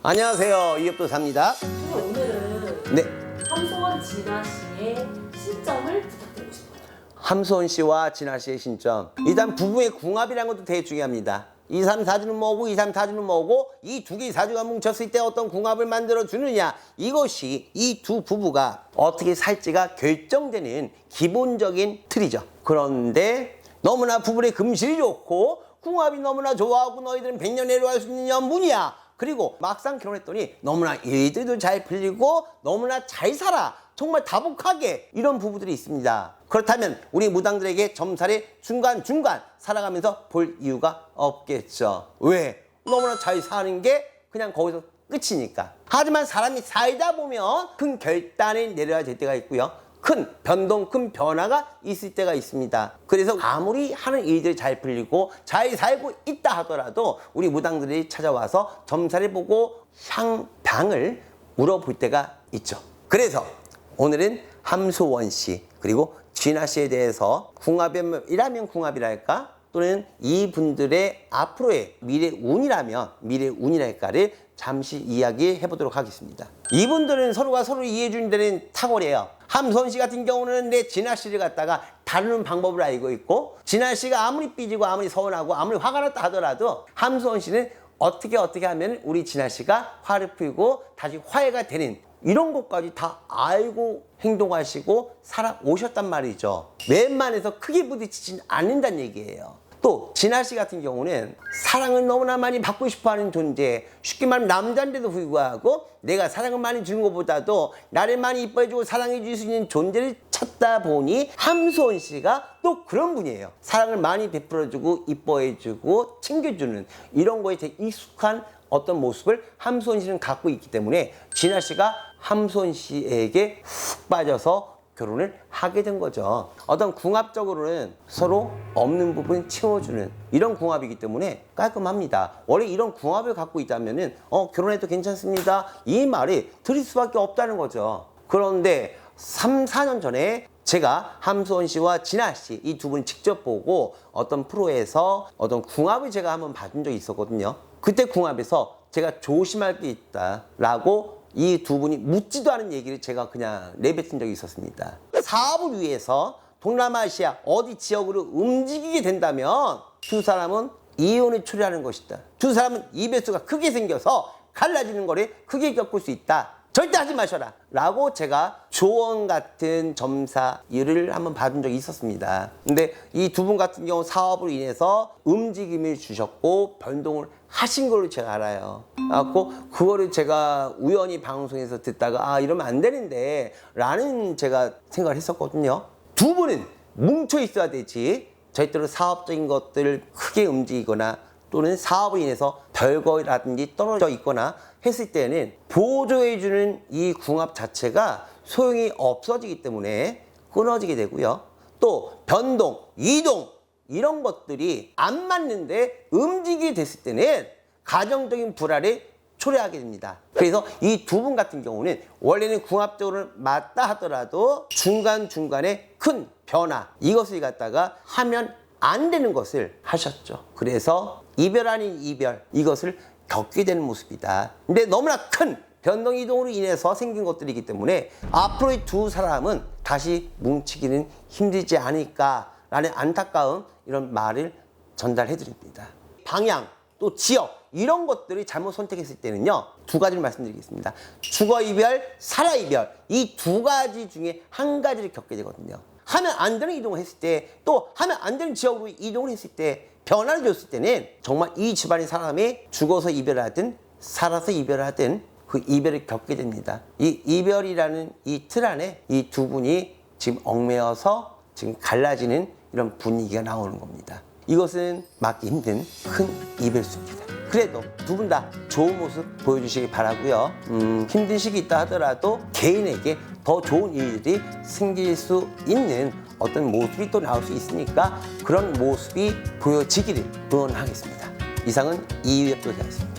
안녕하세요. 이협도사입니다. 오늘은 네, 함소원 진아 씨의 신점을 부탁드리고 싶어요. 함소원 씨와 진아 씨의 신점. 일단 부부의 궁합이라는 것도 되게 중요합니다. 2, 3, 4주는 뭐고 2, 3, 4주는 뭐고 이 두 개의 사주가 뭉쳤을 때 어떤 궁합을 만들어 주느냐, 이것이 이 두 부부가 어떻게 살지가 결정되는 기본적인 틀이죠. 그런데 너무나 부부의 금실이 좋고 궁합이 너무나 좋아하고 너희들은 100년 내려갈 수 있는 연분이야. 그리고 막상 결혼했더니 너무나 일들도 잘 풀리고 너무나 잘 살아. 정말 다복하게 이런 부부들이 있습니다. 그렇다면 우리 무당들에게 점살의 중간중간 살아가면서 볼 이유가 없겠죠. 왜? 너무나 잘 사는 게 그냥 거기서 끝이니까. 하지만 사람이 살다 보면 큰 결단을 내려야 될 때가 있고요. 큰 변동, 큰 변화가 있을 때가 있습니다. 그래서 아무리 하는 일들이 잘 풀리고 잘 살고 있다 하더라도 우리 무당들이 찾아와서 점살을 보고 향방을 물어볼 때가 있죠. 그래서 오늘은 함소원 씨 그리고 진아 씨에 대해서 궁합이라면 궁합이랄까, 또는 이분들의 앞으로의 미래운이랄까를 잠시 이야기해 보도록 하겠습니다. 이분들은 서로가 서로 이해해 주는 데는 탁월해요. 함소원 씨 같은 경우는 내 진아 씨를 갖다가 다루는 방법을 알고 있고, 진아 씨가 아무리 삐지고 아무리 서운하고 아무리 화가 났다 하더라도 함소원 씨는 어떻게 하면 우리 진아 씨가 화를 풀고 다시 화해가 되는 이런 것까지 다 알고 행동하시고 살아오셨단 말이죠. 웬만해서 크게 부딪히진 않는다는 얘기예요. 또 진아 씨 같은 경우는 사랑을 너무나 많이 받고 싶어하는 존재, 쉽게 말하면 남자인데도 불구하고 내가 사랑을 많이 주는 것보다도 나를 많이 이뻐해주고 사랑해 줄 수 있는 존재를 찾다 보니 함소원 씨가 또 그런 분이에요. 사랑을 많이 베풀어주고 이뻐해주고 챙겨주는 이런 거에 되게 익숙한 어떤 모습을 함소원 씨는 갖고 있기 때문에 진아 씨가 함소원 씨에게 훅 빠져서 결혼을 하게 된 거죠. 어떤 궁합적으로는 서로 없는 부분 채워주는 이런 궁합이기 때문에 깔끔합니다. 원래 이런 궁합을 갖고 있다면은 결혼해도 괜찮습니다, 이 말이 들을 수밖에 없다는 거죠. 그런데 3, 4년 전에 제가 함소원 씨와 진아 씨 이 두 분 직접 보고 어떤 프로에서 어떤 궁합을 제가 한번 봐준 적이 있었거든요. 그때 궁합에서 제가 조심할 게 있다라고 이 두 분이 묻지도 않은 얘기를 제가 그냥 내뱉은 적이 있었습니다. 사업을 위해서 동남아시아 어디 지역으로 움직이게 된다면 두 사람은 이혼을 초래하는 것이다. 두 사람은 이별수가 크게 생겨서 갈라지는 거를 크게 겪을 수 있다. 절대 하지 마셔라 라고 제가 조언 같은 점사를 한번 받은 적이 있었습니다. 근데 이 두 분 같은 경우 사업으로 인해서 움직임을 주셨고 변동을 하신 걸로 제가 알아요. 그래갖고 그거를 제가 우연히 방송에서 듣다가 이러면 안 되는데 라는 제가 생각을 했었거든요. 두 분은 뭉쳐 있어야 되지, 절대로 사업적인 것들을 크게 움직이거나 또는 사업으로 인해서 별거라든지 떨어져 있거나 했을 때는 보조해주는 이 궁합 자체가 소용이 없어지기 때문에 끊어지게 되고요. 또 변동, 이동 이런 것들이 안 맞는데 움직이게 됐을 때는 가정적인 불화를 초래하게 됩니다. 그래서 이 두 분 같은 경우는 원래는 궁합적으로 맞다 하더라도 중간중간에 큰 변화, 이것을 갖다가 하면 안 되는 것을 하셨죠. 그래서 이별 아닌 이별, 이것을 겪게 되는 모습이다. 근데 너무나 큰 변동 이동으로 인해서 생긴 것들이기 때문에 앞으로의 두 사람은 다시 뭉치기는 힘들지 않을까라는 안타까운 이런 말을 전달해 드립니다. 방향, 또 지역 이런 것들을 잘못 선택했을 때는요, 두 가지를 말씀드리겠습니다. 죽어 이별, 살아 이별, 이 두 가지 중에 한 가지를 겪게 되거든요. 하면 안 되는 이동을 했을 때, 또 하면 안 되는 지역으로 이동을 했을 때, 변화를 줬을 때는 정말 이 집안의 사람이 죽어서 이별하든 살아서 이별하든 그 이별을 겪게 됩니다. 이 이별이라는 이 틀 안에 이 두 분이 지금 얽매여서 지금 갈라지는 이런 분위기가 나오는 겁니다. 이것은 막기 힘든 큰 이별수입니다. 그래도 두 분 다 좋은 모습 보여주시기 바라고요. 힘든 시기 있다 하더라도 개인에게 더 좋은 일들이 생길 수 있는 어떤 모습이 또 나올 수 있으니까 그런 모습이 보여지기를 응원하겠습니다. 이상은 이협도사였습니다.